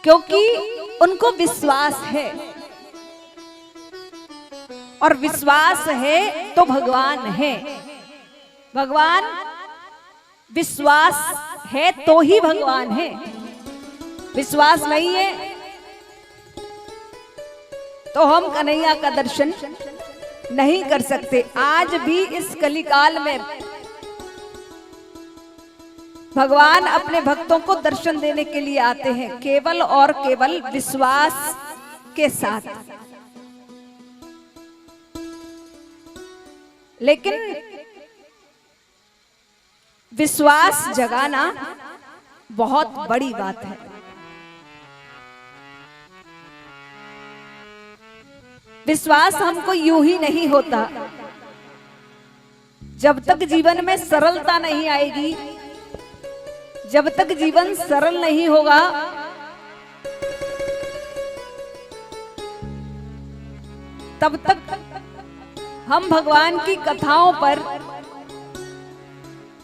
क्योंकि उनको विश्वास है, और विश्वास है तो भगवान है। भगवान विश्वास है तो ही भगवान है, विश्वास नहीं है तो हम कन्हैया का दर्शन नहीं कर सकते। आज भी इस कलिकाल में भगवान अपने भक्तों को दर्शन देने के लिए आते हैं, केवल और केवल विश्वास के साथ। लेकिन विश्वास जगाना बहुत बड़ी बात है। विश्वास हमको यूं ही नहीं होता, जब तक जीवन में सरलता नहीं आएगी, जब तक जीवन सरल नहीं होगा, तब तक हम भगवान की कथाओं पर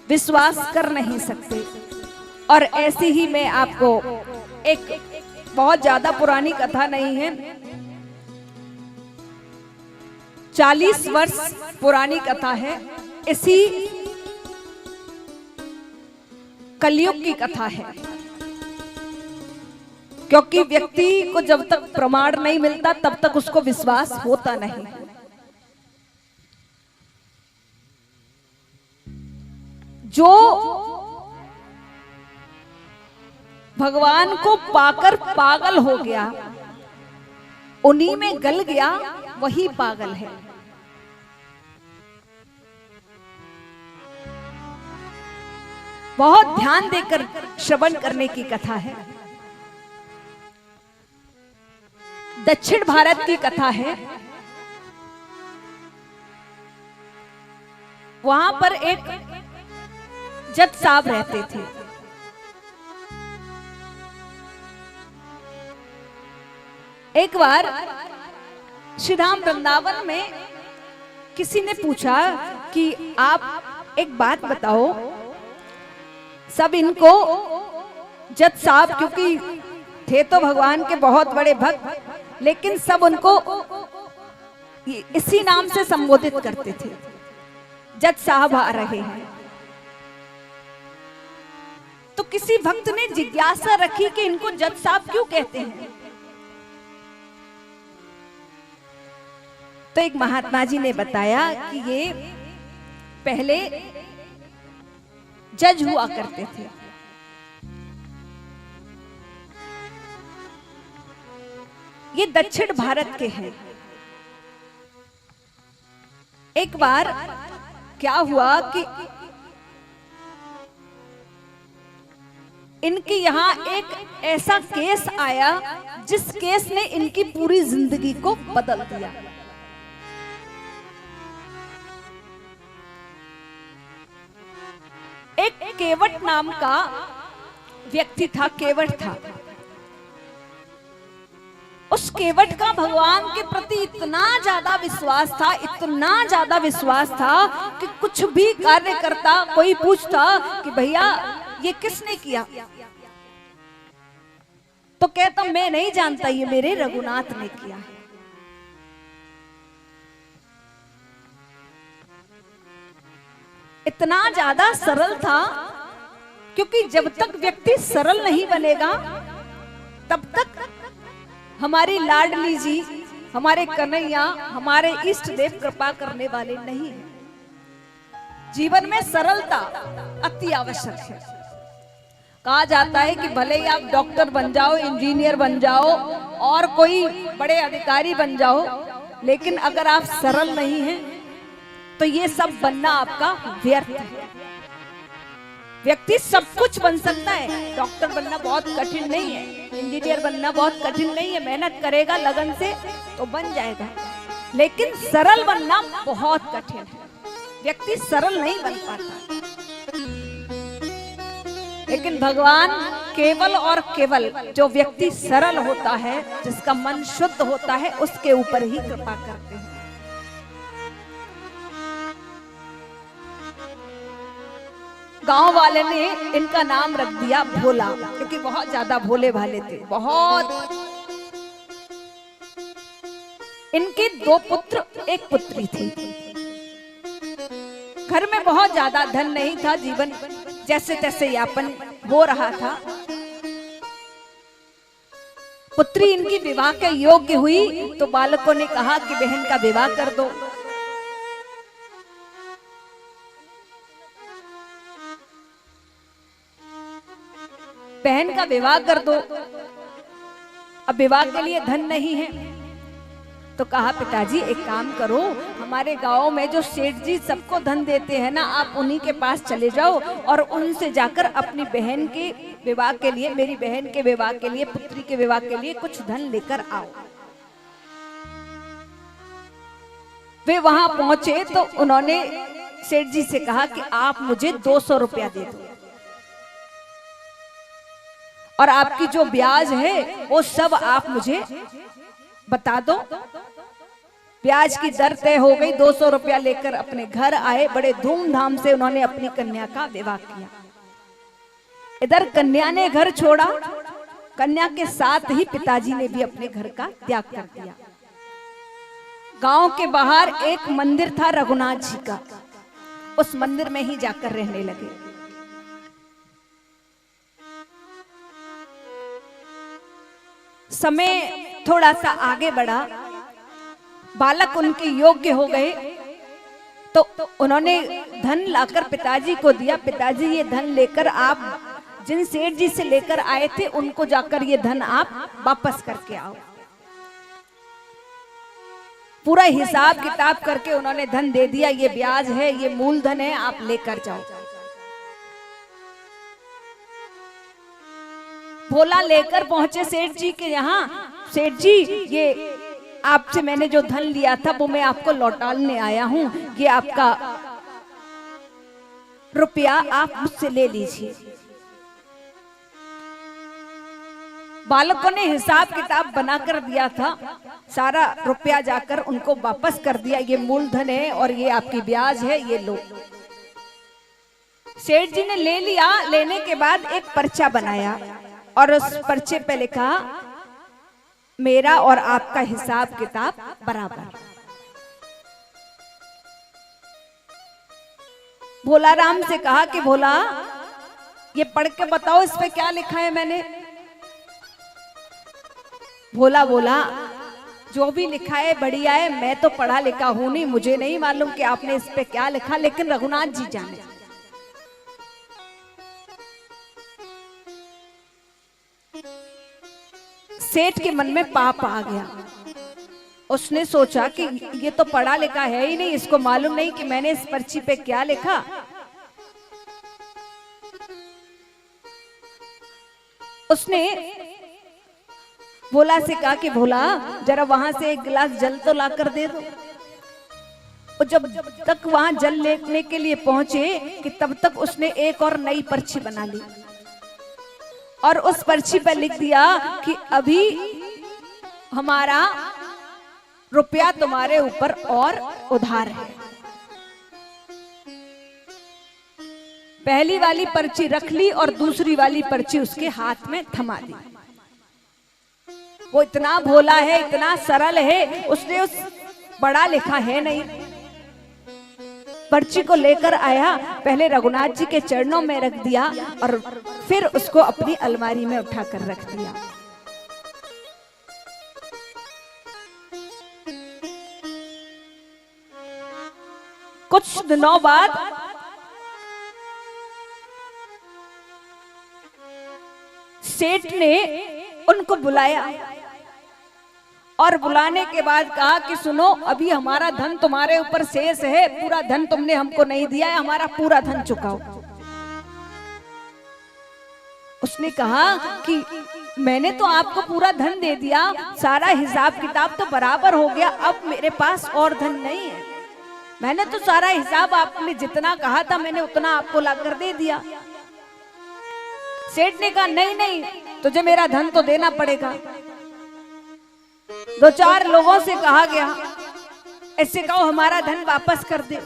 विश्वास कर नहीं सकते। और ऐसी ही मैं आपको एक बहुत ज्यादा पुरानी कथा नहीं है, 40 वर्ष पुरानी कथा है, इसी कलयुग की कथा है। क्योंकि व्यक्ति को जब तक प्रमाण नहीं मिलता तब तक उसको विश्वास होता नहीं। जो भगवान को पाकर पागल हो गया, उन्हीं में गल गया, वही पागल है। बहुत ध्यान देकर श्रवण करने की कथा है। दक्षिण भारत की कथा है। वहां पर एक जज साहब रहते थे। एक बार श्री राम वृंदावन में किसी ने पूछा कि आप एक बात बताओ, सब इनको जज साहब, क्योंकि थे तो भगवान के बहुत बड़े भक्त, लेकिन सब उनको इसी नाम से संबोधित करते थे, जज साहब आ रहे हैं। तो किसी भक्त ने जिज्ञासा रखी कि इनको जज साहब क्यों कहते हैं। तो एक महात्मा जी ने बताया कि ये पहले जज हुआ करते थे। ये दक्षिण भारत के हैं। एक बार क्या हुआ कि इनके यहां एक ऐसा केस आया जिस केस ने इनकी पूरी जिंदगी को बदल दिया। एक केवट नाम का व्यक्ति था, केवट था। उस केवट का भगवान के प्रति इतना ज्यादा विश्वास था, इतना ज्यादा विश्वास था कि कुछ भी कार्य करता, कोई पूछता कि भैया ये किसने किया, तो कहता मैं नहीं जानता, ये मेरे रघुनाथ ने किया है। इतना ज्यादा सरल था, क्योंकि जब तक व्यक्ति सरल नहीं बनेगा तब तक हमारी लाडली जी, हमारे कन्हैया, हमारे इष्ट देव कृपा करने वाले नहीं हैं। जीवन में सरलता अति आवश्यक है। कहा जाता है कि भले ही आप डॉक्टर बन जाओ, इंजीनियर बन जाओ और कोई बड़े अधिकारी बन जाओ, लेकिन अगर आप सरल नहीं हैं तो ये सब बनना आपका व्यर्थ है। व्यक्ति सब कुछ बन सकता है, डॉक्टर बनना बहुत कठिन नहीं है, इंजीनियर बनना बहुत कठिन नहीं है, मेहनत करेगा लगन से तो बन जाएगा। लेकिन सरल बनना बहुत कठिन है, व्यक्ति सरल नहीं बन पाता। लेकिन भगवान केवल और केवल जो व्यक्ति सरल होता है, जिसका मन शुद्ध होता है, उसके ऊपर ही कृपा करते हैं। गांव वाले ने इनका नाम रख दिया भोला, क्योंकि बहुत ज्यादा भोले भाले थे, बहुत। इनके 2 पुत्र, 1 पुत्री थी। घर में बहुत ज्यादा धन नहीं था, जीवन जैसे तैसे यापन हो रहा था। पुत्री इनकी विवाह के योग्य हुई तो बालकों ने कहा कि बहन का विवाह कर दो। बहन का विवाह कर दो। अब विवाह के लिए धन नहीं है तो कहा पिताजी एक काम करो, हमारे गांव में जो सेठ जी सबको धन देते हैं ना, आप उन्हीं के पास चले जाओ और उनसे जाकर अपनी बहन के विवाह के लिए, मेरी बहन के विवाह के लिए, पुत्री के विवाह के लिए कुछ धन लेकर आओ। वे वहां पहुंचे तो उन्होंने सेठ जी से कहा कि आप मुझे 200 रुपया दे दो और आपकी जो ब्याज है वो सब आप मुझे बता दो। ब्याज की दर तय हो गई। 200 रुपया लेकर अपने घर आए। बड़े धूमधाम से उन्होंने अपनी कन्या का विवाह किया। इधर कन्या ने घर छोड़ा, कन्या के साथ ही पिताजी ने भी अपने घर का त्याग कर दिया। गांव के बाहर एक मंदिर था रघुनाथ जी का, उस मंदिर में ही जाकर रहने लगे। समय थोड़ा सा आगे बढ़ा, बालक उनके योग्य हो गए तो उन्होंने धन लाकर पिताजी को दिया। पिताजी ये धन लेकर आप जिन सेठ जी से लेकर आए थे उनको जाकर ये धन आप वापस करके आओ। पूरा हिसाब किताब करके उन्होंने धन दे दिया। ये ब्याज है, ये मूलधन है, आप लेकर जाओ। भोला लेकर पहुंचे सेठ जी के यहाँ। सेठ जी ये आपसे मैंने जो धन लिया था वो मैं आपको लौटाने आया हूं, ये आपका रुपया आप मुझसे ले लीजिए। बालकों ने हिसाब किताब बनाकर दिया था, सारा रुपया जाकर उनको वापस कर दिया। ये मूलधन है और ये आपकी ब्याज है, ये लो। सेठ जी ने ले लिया। लेने के बाद एक पर्चा बनाया और उस पर्चे पे लिखा मेरा और आपका हिसाब किताब बराबर। भोला राम से कहा कि भोला ये पढ़ के बताओ इस पे क्या लिखा है मैंने। भोला बोला जो भी लिखा है बढ़िया है, मैं तो पढ़ा लिखा हूं नहीं, मुझे नहीं मालूम कि आपने इस पे क्या लिखा, लेकिन रघुनाथ जी जाने। सेठ के मन में पाप आ गया। उसने सोचा कि ये तो पढ़ा लिखा है ही नहीं, इसको मालूम नहीं कि मैंने इस पर्ची पे क्या लिखा। उसने भोला से कहा कि भोला जरा वहां से एक गिलास जल तो लाकर दे दो। और जब तक वहां जल लेने के लिए पहुंचे कि तब तक उसने एक और नई पर्ची बना ली और उस पर्ची पर लिख दिया कि अभी हमारा रुपया तुम्हारे ऊपर और उधार है। पहली वाली पर्ची रख ली और दूसरी वाली पर्ची उसके हाथ में थमा दी। वो इतना भोला है, इतना सरल है, उसने उस पढ़ा लिखा है नहीं, पर्ची को लेकर आया, पहले रघुनाथ जी के चरणों में रख दिया और फिर उसको अपनी अलमारी में उठाकर रख दिया। कुछ दिनों बाद सेठ ने उनको बुलाया और बुलाने के बाद कहा कि सुनो, अभी हमारा धन तुम्हारे ऊपर शेष है, पूरा धन तुमने हमको नहीं दिया है, हमारा पूरा धन चुकाओ। उसने कहा कि मैंने तो आपको पूरा धन दे दिया, सारा हिसाब किताब तो बराबर हो गया, अब मेरे पास और धन नहीं है। मैंने तो सारा हिसाब आपने जितना कहा था मैंने उतना आपको लाकर दे दिया। सेठ ने कहा नहीं नहीं, तुझे मेरा धन तो देना पड़ेगा। 2-4 लोगों से कहा गया, ऐसे कहो हमारा धन वापस कर दे।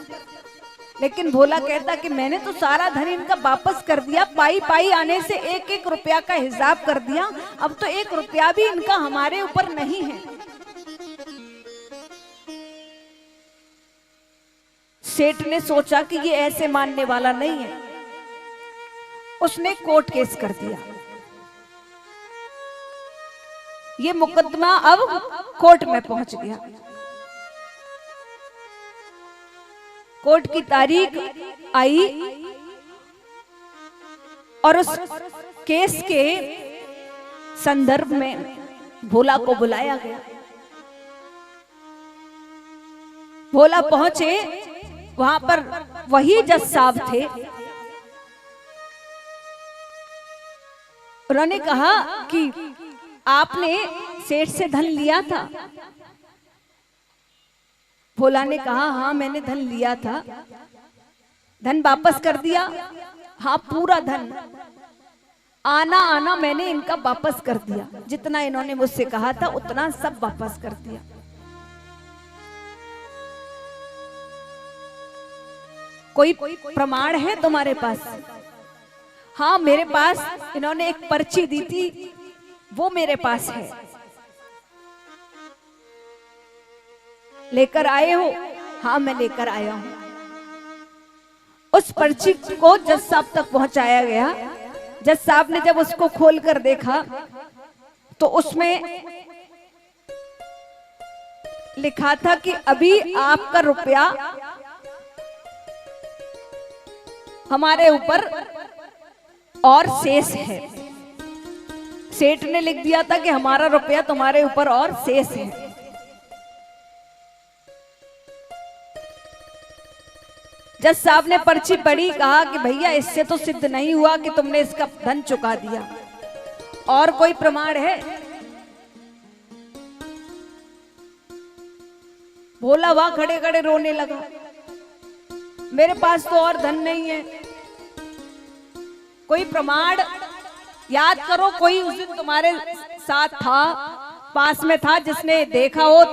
लेकिन भोला कहता कि मैंने तो सारा धन इनका वापस कर दिया, पाई पाई आने से एक एक रुपया का हिसाब कर दिया, अब तो एक रुपया भी इनका हमारे ऊपर नहीं है। सेठ ने सोचा कि ये ऐसे मानने वाला नहीं है, उसने कोर्ट केस कर दिया। ये मुकदमा अब कोर्ट में पहुंच गया। कोर्ट की तारीख आई और उस केस के संदर्भ में भोला को बुलाया गया। भोला पहुंचे, वहां पर वही जज साहब थे। उन्होंने कहा कि आपने सेठ से धन लिया था। भोला ने कहा हाँ मैंने धन लिया था। धन वापस कर दिया? हाँ पूरा धन, आना आना मैंने इनका वापस कर दिया, जितना इन्होंने मुझसे कहा था उतना सब वापस कर दिया। कोई प्रमाण है तुम्हारे पास? हाँ मेरे पास, इन्होंने एक पर्ची दी थी वो मेरे पास है। लेकर आए हो? हाँ मैं लेकर आया हूं। उस पर्ची को जज साहब तक पहुंचाया गया। जज साहब ने जब उसको खोलकर देखा तो उसमें लिखा था कि अभी आपका रुपया हमारे ऊपर और शेष है। सेठ ने लिख दिया था कि हमारा रुपया तुम्हारे ऊपर और शेष है। जज साहब ने पर्ची पढ़ी, कहा कि भैया इससे तो सिद्ध नहीं हुआ कि तुमने इसका धन चुका दिया, और कोई प्रमाण है? भोला वहां खड़े खड़े रोने लगा, मेरे पास तो और धन नहीं है, कोई प्रमाण याद करो, कोई उस दिन तुम्हारे साथ था, पास में था, जिसने देखा हो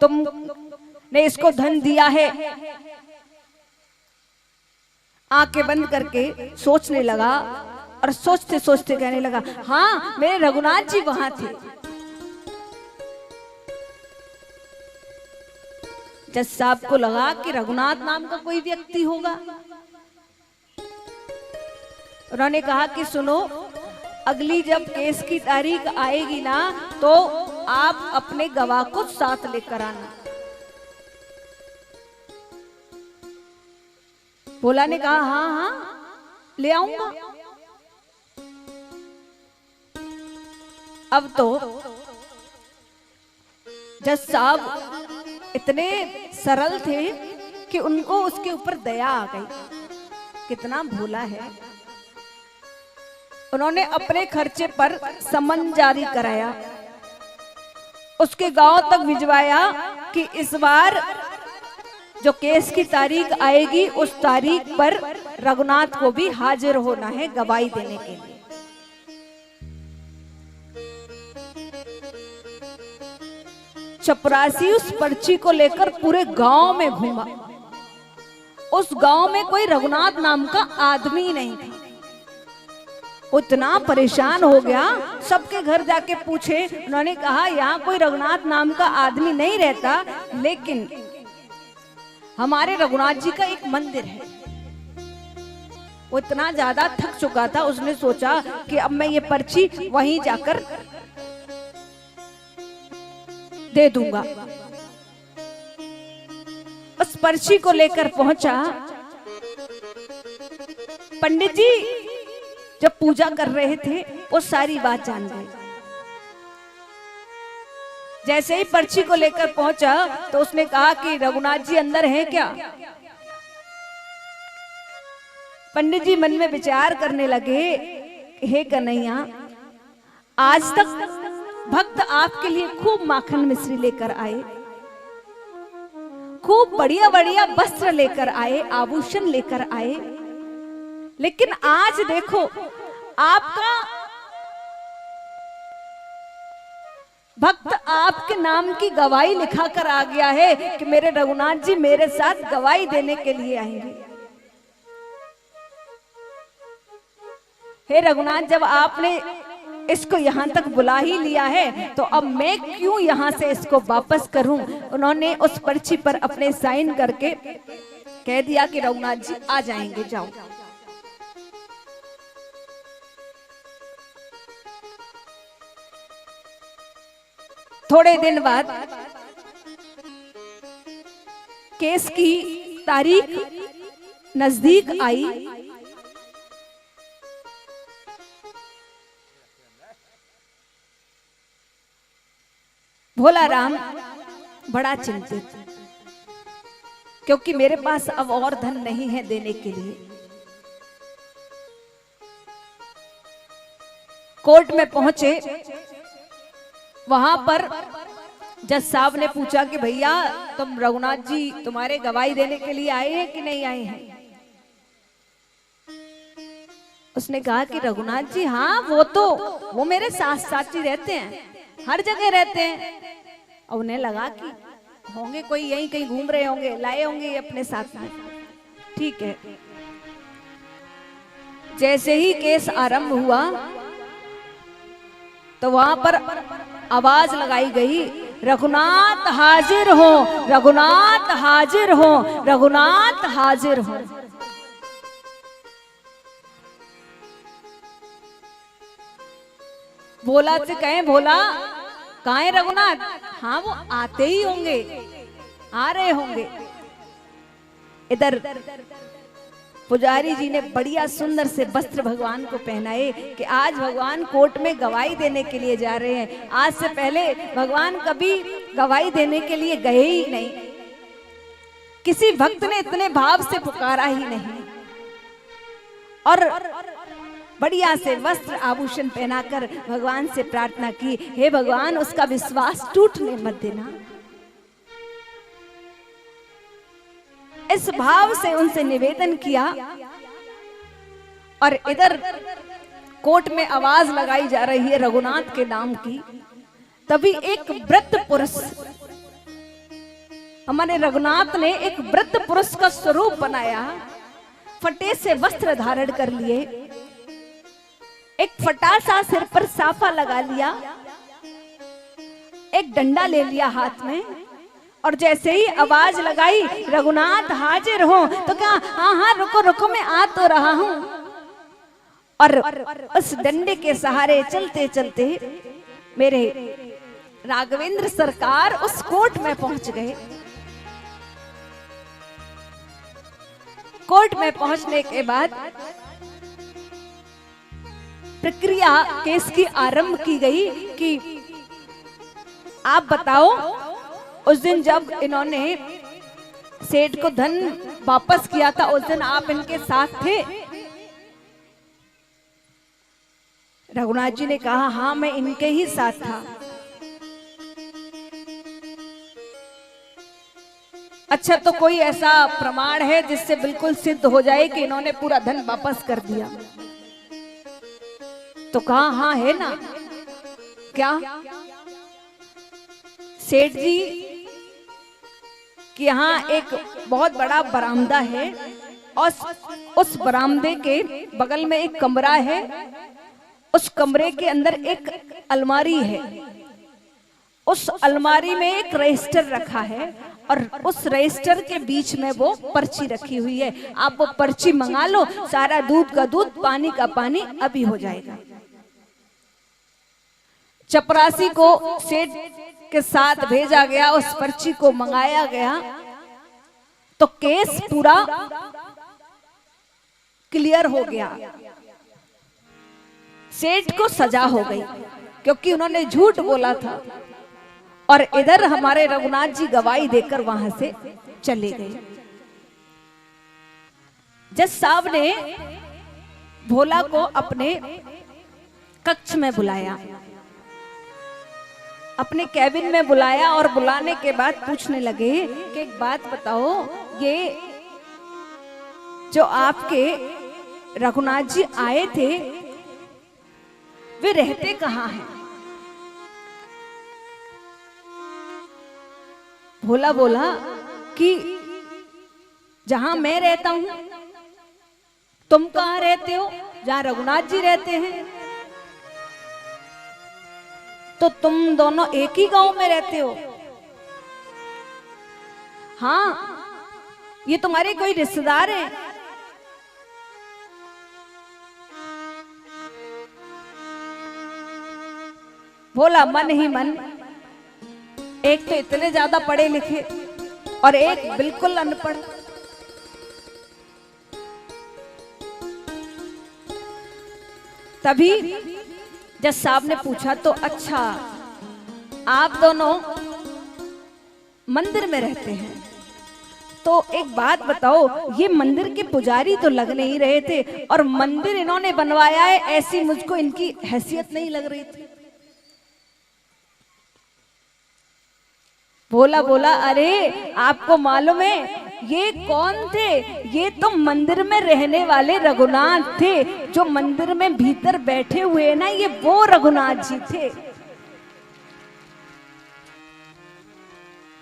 तुमने इसको धन दिया है। आंखें बंद करके सोचने लगा और सोचते सोचते कहने लगा हाँ मेरे रघुनाथ जी वहां थे। जज साहब को लगा कि रघुनाथ नाम का कोई व्यक्ति होगा। उन्होंने कहा कि सुनो, अगली जब केस की तारीख आएगी ना तो आप अपने गवाह को साथ लेकर आना। भोला ने कहा हाँ हाँ ले आऊंगा। अब तो जज साहब इतने सरल थे कि उनको उसके ऊपर दया आ गई, कितना भोला है। उन्होंने अपने खर्चे पर समन जारी कराया, उसके गांव तक भिजवाया कि इस बार जो केस की तारीख आएगी उस तारीख पर रघुनाथ को भी हाजिर होना है गवाही देने के लिए। चपरासी उस पर्ची को लेकर पूरे गांव में घूमा। उस गांव में कोई रघुनाथ नाम का आदमी नहीं था। उतना परेशान हो गया, सबके घर जाके पूछे। उन्होंने कहा यहाँ कोई रघुनाथ नाम का आदमी नहीं रहता, लेकिन हमारे रघुनाथ जी का एक मंदिर है। वो इतना ज्यादा थक चुका था, उसने सोचा कि अब मैं ये पर्ची वहीं जाकर दे दूंगा। उस पर्ची को लेकर पहुंचा। पंडित जी जब पूजा कर रहे थे वो सारी बात जान गए। जैसे ही पर्ची को लेकर पहुंचा तो उसने कहा कि रघुनाथ जी अंदर हैं क्या? पंडित जी मन में विचार करने लगे, हे कन्हैया, आज तक भक्त आपके लिए खूब माखन मिश्री लेकर आए, खूब बढ़िया बढ़िया वस्त्र लेकर आए, आभूषण लेकर आए, लेकिन आज देखो आपका भक्त आपके नाम की गवाही लिखा कर आ गया है कि मेरे रघुनाथ जी मेरे साथ गवाही देने के लिए आएंगे। हे रघुनाथ, जब आपने इसको यहाँ तक बुला ही लिया है तो अब मैं क्यों यहाँ से इसको वापस करूं। उन्होंने उस पर्ची पर अपने साइन करके कह दिया कि रघुनाथ जी आ जाएंगे, जाओ। थोड़े दिन बाद केस की तारीख नजदीक आई। भोला राम बड़ा चिंतित, क्योंकि मेरे पास अब और धन नहीं है देने के लिए। कोर्ट में पहुंचे, वहां पर जज साहब ने पूछा कि भैया तुम रघुनाथ जी तुम्हारे गवाही देने के लिए आए हैं कि नहीं आए हैं। उसने कहा कि रघुनाथ जी हाँ, वो मेरे साथ साथ ही रहते हैं, हर जगह रहते हैं। और उन्हें लगा कि होंगे कोई यहीं कहीं घूम रहे होंगे, लाए होंगे ये अपने साथ में। ठीक है। जैसे ही केस आरंभ हुआ तो वहां पर आवाज लगाई गई, रघुनाथ हाजिर हो, रघुनाथ हाजिर हो, रघुनाथ हाजिर हो। भोला से कहें, भोला कहाँ है रघुनाथ? हाँ वो आते ही होंगे, आ रहे होंगे। इधर पुजारी जी ने बढ़िया सुंदर से वस्त्र भगवान को पहनाए कि आज भगवान कोर्ट में गवाही देने के लिए जा रहे हैं। आज से पहले भगवान कभी गवाही देने के लिए गए ही नहीं, किसी भक्त ने इतने भाव से पुकारा ही नहीं। और बढ़िया से वस्त्र आभूषण पहनाकर भगवान से प्रार्थना की, हे भगवान उसका विश्वास टूटने मत देना। इस भाव से उनसे निवेदन किया। और इधर कोर्ट में आवाज लगाई जा रही है रघुनाथ के नाम की। तभी एक वृद्ध पुरुष, हमारे रघुनाथ ने एक वृद्ध पुरुष का स्वरूप बनाया, फटे से वस्त्र धारण कर लिए, एक फटा सा सिर पर साफा लगा लिया, एक डंडा ले लिया हाथ में। और जैसे ही आवाज लगाई रघुनाथ हाजिर हो, तो कहा हाँ हाँ रुको रुको मैं आ तो रहा हूं। और उस डंडे के सहारे चलते चलते मेरे राघवेंद्र सरकार उस कोर्ट में पहुंच गए। कोर्ट में पहुंचने के बाद प्रक्रिया केस की आरंभ की गई कि आप बताओ उस दिन जब इन्होंने सेठ को धन वापस किया था उस दिन आप इनके साथ थे? रघुनाथ जी ने कहा हाँ मैं इनके ही साथ था। अच्छा तो कोई ऐसा प्रमाण है जिससे बिल्कुल सिद्ध हो जाए कि इन्होंने पूरा धन वापस कर दिया? तो कहा हाँ है ना। क्या? सेठ जी कि यहाँ एक बहुत बड़ा बरामदा है और उस बरामदे के बगल में एक कमरा है, उस कमरे के अंदर एक अलमारी है, उस अलमारी में एक रजिस्टर रखा है और उस रजिस्टर के बीच में वो पर्ची रखी हुई है। आप वो पर्ची मंगा लो, सारा दूध का दूध पानी का पानी अभी हो जाएगा। चपरासी को सेठ के साथ भेजा गया, उस पर्ची को मंगाया गया तो केस पूरा क्लियर हो गया। सेठ को सजा हो गई क्योंकि उन्होंने झूठ बोला था। और इधर हमारे रघुनाथ जी गवाही देकर वहां से चले गए। जज साहब ने भोला को अपने कक्ष में बुलाया, अपने कैबिन में बुलाया और बुलाने के बाद पूछने लगे कि एक बात बताओ, ये जो आपके रघुनाथ जी आए थे वे रहते कहाँ हैं? भोला बोला कि जहां मैं रहता हूं तुम कहां रहते हो? जहां रघुनाथ जी रहते हैं। तो तुम दोनों एक ही गांव में रहते हो? हाँ, ये तुम्हारे कोई रिश्तेदार हैं? बोला मन ही मन, एक तो इतने ज्यादा पढ़े लिखे और एक बिल्कुल अनपढ़। तभी जज साहब ने पूछा, तो अच्छा आप दोनों मंदिर में रहते हैं, तो एक बात बताओ, ये मंदिर के पुजारी तो लग नहीं रहे थे और मंदिर इन्होंने बनवाया है, ऐसी मुझको इनकी हैसियत नहीं लग रही थी। बोला अरे आपको मालूम है ये कौन थे? ये तो मंदिर में रहने वाले रघुनाथ थे, जो मंदिर में भीतर बैठे हुए ना, ये वो रघुनाथ जी थे।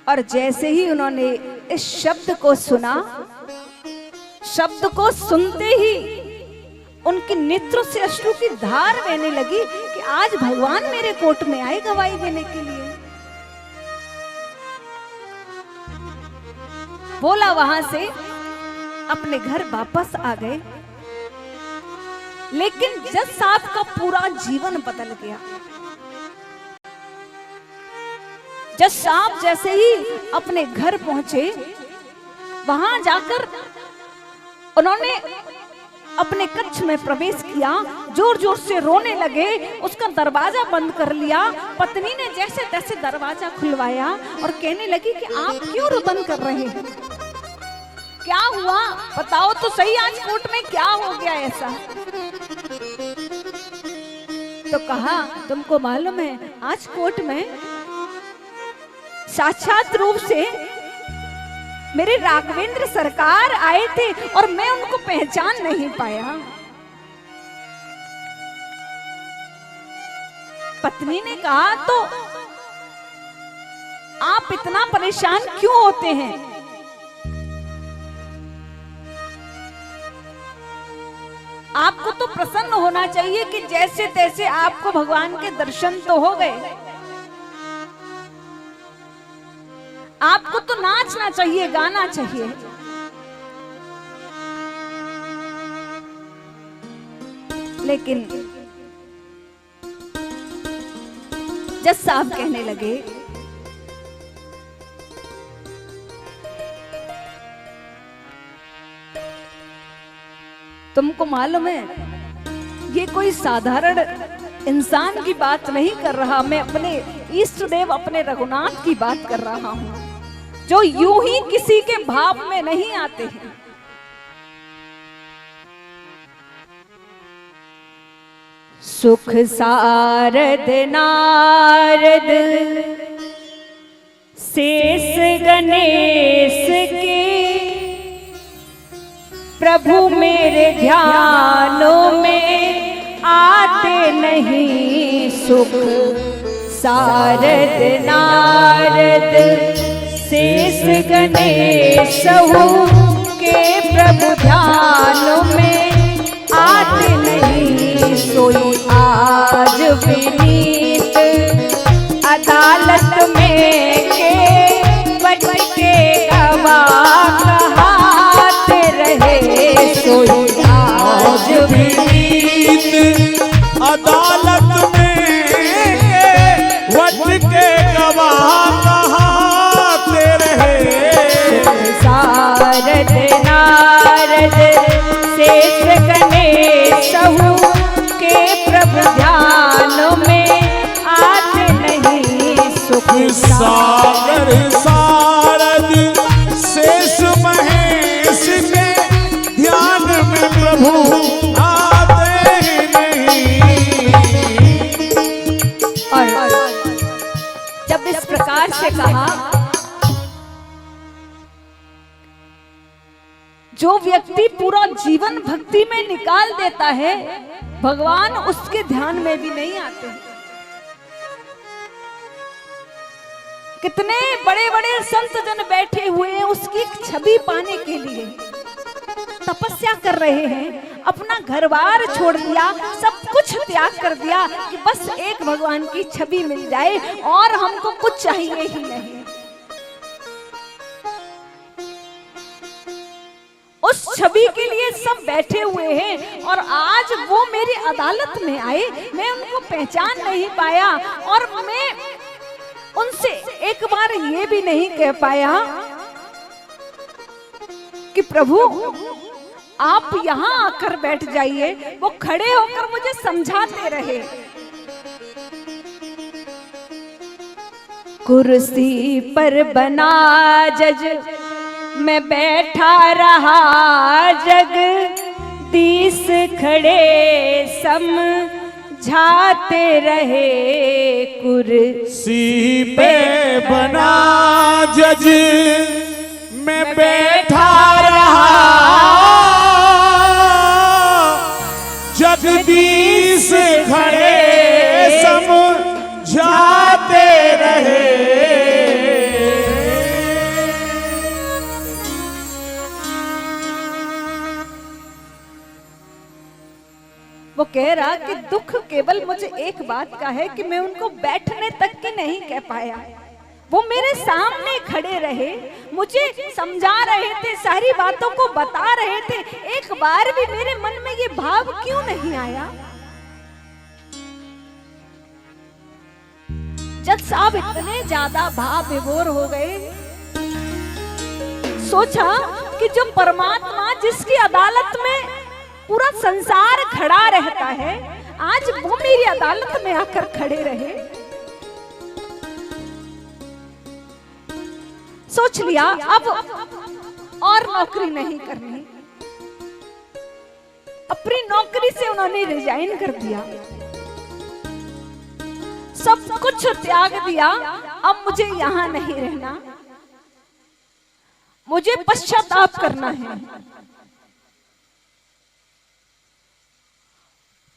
और जैसे ही उन्होंने इस शब्द को सुना, शब्द को सुनते ही उनके नेत्रों से अश्रु की धार बहने लगी कि आज भगवान मेरे कोर्ट में आए गवाही देने के लिए। बोला वहां से अपने घर वापस आ गए, लेकिन जज साहब का पूरा जीवन बदल गया। जज साहब जैसे ही अपने घर पहुंचे, वहां जाकर उन्होंने अपने कक्ष में प्रवेश किया, जोर जोर से रोने लगे, उसका दरवाजा बंद कर लिया। पत्नी ने जैसे तैसे दरवाजा खुलवाया और कहने लगी कि आप क्यों रुदन कर रहे हैं? क्या हुआ बताओ तो सही, आज कोर्ट में क्या हो गया ऐसा? तो कहा तुमको मालूम है आज कोर्ट में साक्षात रूप से मेरे राघवेंद्र सरकार आए थे और मैं उनको पहचान नहीं पाया। पत्नी ने कहा तो आप इतना परेशान क्यों होते हैं? आपको तो प्रसन्न होना चाहिए कि जैसे तैसे आपको भगवान के दर्शन तो हो गए। आपको तो नाचना चाहिए, गाना चाहिए। लेकिन जज साहब कहने लगे, तुमको मालूम है ये कोई साधारण इंसान की बात नहीं कर रहा, मैं अपने इष्ट देव अपने रघुनाथ की बात कर रहा हूं, जो यूं ही किसी के भाव में नहीं आते हैं। सुख सारद नारद शेष गणेश के, प्रभु मेरे ध्यानों में आते नहीं। सुख सारद नारद शेष गणेश के, प्रभु ध्यानों में आते नहीं। सोई आज विनीत अदालत में के बच के गवाह कहाते रहे। सोई आज विनीत अदालत में के बच के गवाह कहाते रहे। सारद नारद शेष गणेश के, प्रभु ध्यान में आते नहीं। सुख सागर सारद शेष महेश के, ध्यान में प्रभु आते नहीं। और जब इस प्रकार से कहा, जो व्यक्ति पूरा जीवन भक्ति में निकाल देता है, भगवान उसके ध्यान में भी नहीं आते। कितने बड़े बड़े संत जन बैठे हुए हैं उसकी छवि पाने के लिए तपस्या कर रहे हैं, अपना घर बार छोड़ दिया, सब कुछ त्याग कर दिया कि बस एक भगवान की छवि मिल जाए और हमको कुछ चाहिए ही नहीं। उस छवि के लिए सब बैठे हुए हैं और आज वो मेरी अदालत में आए, मैं उनको पहचान नहीं पाया और मैं उनसे एक बार ये भी नहीं कह पाया कि प्रभु आप यहाँ आकर बैठ जाइए। वो खड़े होकर मुझे समझाते रहे। कुर्सी पर बना जज मैं बैठा रहा, जगदीश खड़े समझाते रहे। कुर्सी पे बना जज मैं बैठा रहा, जगदीश खड़े समझाते रहे। वो कह रहा कि दुख केवल मुझे एक बात का है कि मैं उनको बैठने तक की नहीं कह पाया। वो मेरे सामने खड़े रहे, मुझे समझा रहे थे, सारी बातों को बता रहे थे, एक बार भी मेरे मन में ये भाव क्यों नहीं आया। जज साहब इतने ज्यादा भाव विभोर हो गए, सोचा कि जो परमात्मा जिसकी अदालत में पूरा संसार खड़ा रहता है, आज वो मेरी अदालत में आकर खड़े रहे। सोच लिया अब और नौकरी नहीं करनी। अपनी नौकरी से उन्होंने रिजाइन कर दिया, सब कुछ त्याग दिया। अब मुझे यहां नहीं रहना, मुझे पश्चाताप करना है।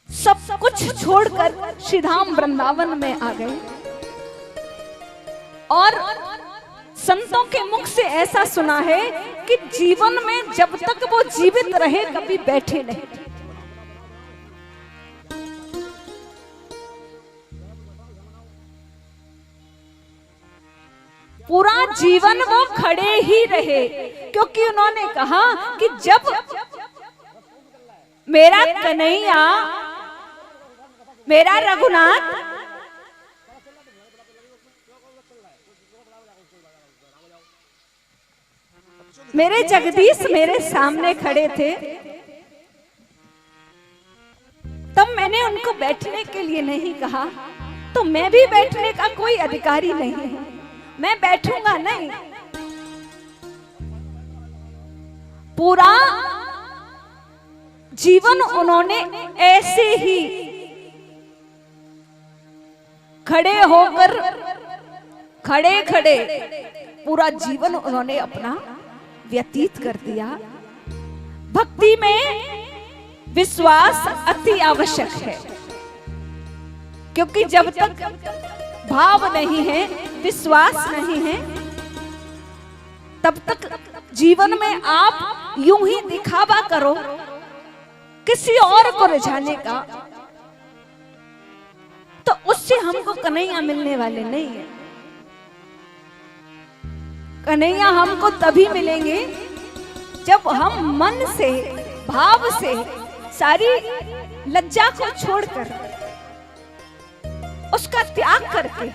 सब कुछ छोड़कर श्रीधाम वृंदावन में आ गए और संतों के मुख से ऐसा सुना है कि जीवन में जब तक वो जीवित रहे कभी बैठे नहीं। पूरा जीवन वो खड़े ही रहे, क्योंकि उन्होंने कहा कि जब मेरा कन्हैया, मेरा रघुनाथ मेरे जगदीश मेरे सामने खड़े थे, तब मैंने उनको बैठने के लिए नहीं कहा, तो मैं भी बैठने का कोई अधिकारी नहीं हूं, मैं बैठूंगा नहीं। पूरा जीवन उन्होंने ऐसे ही खड़े होकर, खड़े खड़े पूरा जीवन उन्होंने अपना व्यतीत कर दिया। भक्ति में विश्वास अति आवश्यक है, क्योंकि जब तक भाव नहीं है, विश्वास नहीं है, तब तक जीवन में आप यूं ही दिखावा करो किसी और को रिझाने का, तो उससे हमको कन्हैया मिलने वाले नहीं है। कन्हैया हमको तभी मिलेंगे जब हम मन से, भाव से, सारी लज्जा को छोड़कर, उसका त्याग करके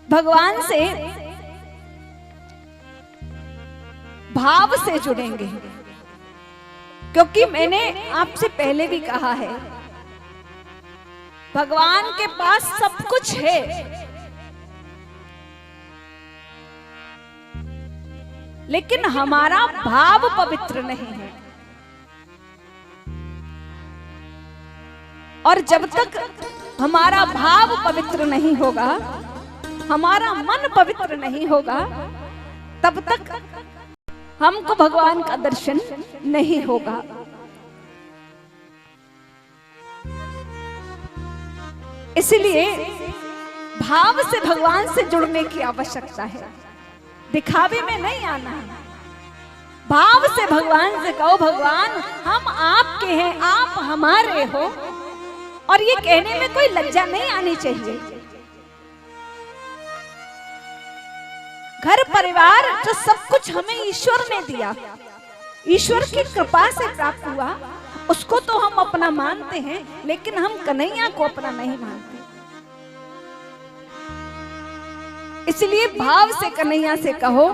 भगवान से भाव से जुड़ेंगे। क्योंकि मैंने आपसे पहले भी कहा है, भगवान के पास सब कुछ है, लेकिन हमारा भाव पवित्र नहीं है। और जब तक हमारा भाव पवित्र नहीं होगा, हमारा मन पवित्र नहीं होगा, तब तक हमको भगवान का दर्शन नहीं होगा। इसलिए भाव से भगवान से जुड़ने की आवश्यकता है, दिखावे में नहीं आना है। भाव से भगवान से कहो, भगवान हम आपके हैं, आप हमारे हो, और ये कहने में कोई लज्जा नहीं आनी चाहिए। घर परिवार जो सब कुछ हमें ईश्वर ने दिया, ईश्वर की कृपा से प्राप्त हुआ, उसको तो हम अपना मानते हैं, लेकिन हम कन्हैया को अपना नहीं मानते। इसलिए भाव से कन्हैया से कहो